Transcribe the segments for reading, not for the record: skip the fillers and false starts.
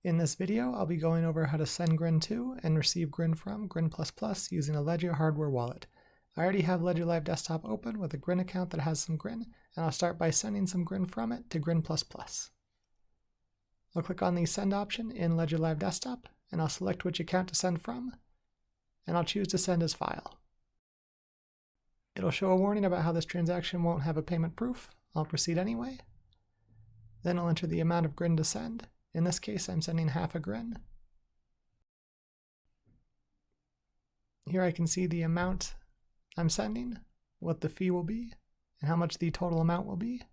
In this video, I'll be going over how to send Grin to and receive Grin from Grin++ using a Ledger hardware wallet. I already have Ledger Live Desktop open with a Grin account that has some Grin, and I'll start by sending some Grin from it to Grin++. I'll click on the Send option in Ledger Live Desktop, and I'll select which account to send from, and I'll choose to send as file. It'll show a warning about how this transaction won't have a payment proof. I'll proceed anyway. Then I'll enter the amount of Grin to send. In this case, I'm sending half a Grin. Here I can see the amount I'm sending, what the fee will be, and how much the total amount will be.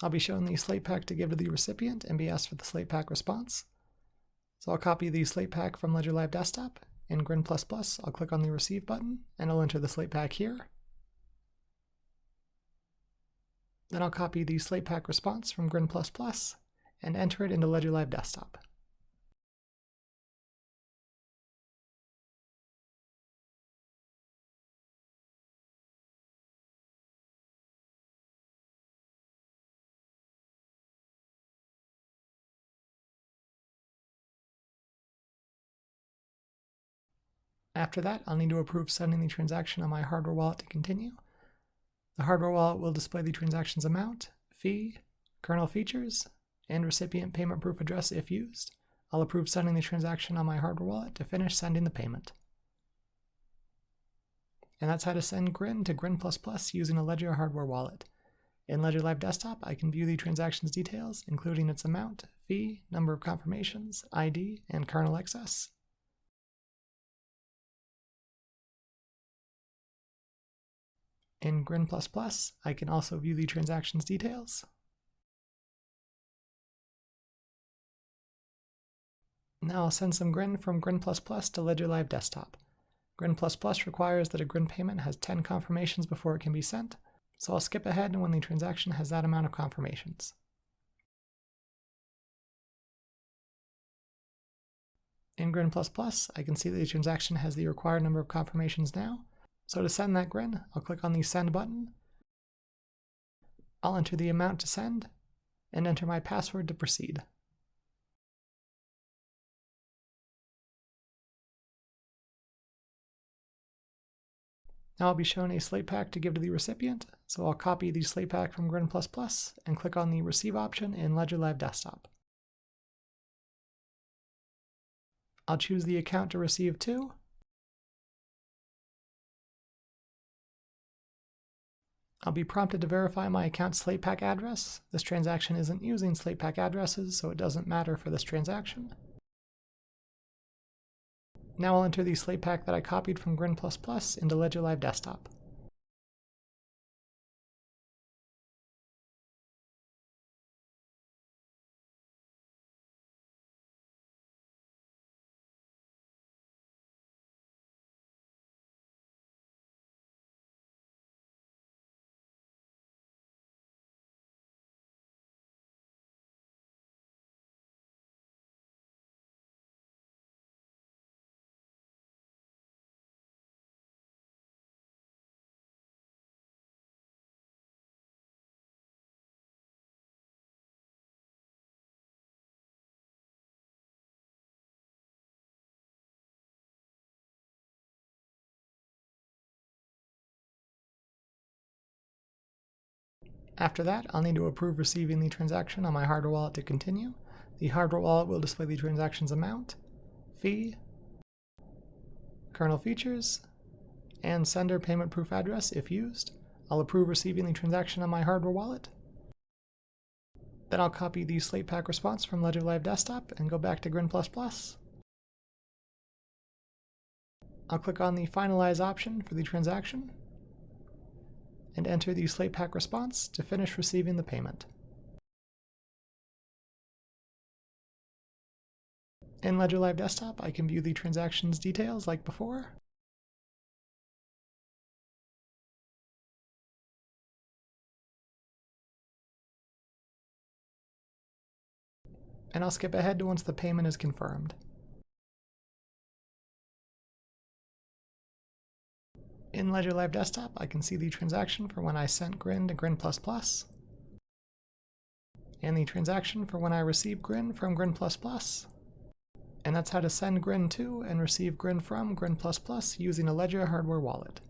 I'll be shown the slate pack to give to the recipient and be asked for the slate pack response. So I'll copy the slate pack from Ledger Live Desktop. In Grin++, I'll click on the Receive button, and I'll enter the slate pack here. Then I'll copy the slate pack response from Grin++ and enter it into Ledger Live Desktop. After that, I'll need to approve sending the transaction on my hardware wallet to continue. The hardware wallet will display the transaction's amount, fee, kernel features, and recipient payment proof address if used. I'll approve sending the transaction on my hardware wallet to finish sending the payment. And that's how to send Grin to Grin++ using a Ledger hardware wallet. In Ledger Live Desktop, I can view the transaction's details, including its amount, fee, number of confirmations, ID, and kernel access. In Grin++, I can also view the transaction's details. Now I'll send some Grin from Grin++ to Ledger Live Desktop. Grin++ requires that a Grin payment has 10 confirmations before it can be sent, so I'll skip ahead when the transaction has that amount of confirmations. In Grin++, I can see that the transaction has the required number of confirmations now. So to send that Grin, I'll click on the Send button. I'll enter the amount to send, and enter my password to proceed. Now I'll be shown a slate pack to give to the recipient, so I'll copy the slate pack from Grin++ and click on the Receive option in Ledger Live Desktop. I'll choose the account to receive to, I'll be prompted to verify my account's slate pack address. This transaction isn't using slate pack addresses, so it doesn't matter for this transaction. Now I'll enter the slate pack that I copied from Grin++ into Ledger Live Desktop. After that, I'll need to approve receiving the transaction on my hardware wallet to continue. The hardware wallet will display the transaction's amount, fee, kernel features, and sender payment proof address if used. I'll approve receiving the transaction on my hardware wallet, Then I'll copy the Slate Pack response from Ledger Live Desktop and go back to Grin++. I'll click on the Finalize option for the transaction and enter the Slate Pack response to finish receiving the payment. In Ledger Live Desktop, I can view the transaction's details like before. And I'll skip ahead to once the payment is confirmed. In Ledger Live Desktop, I can see the transaction for when I sent Grin to Grin++, and the transaction for when I received Grin from Grin++. And that's how to send Grin to and receive Grin from Grin++ using a Ledger hardware wallet.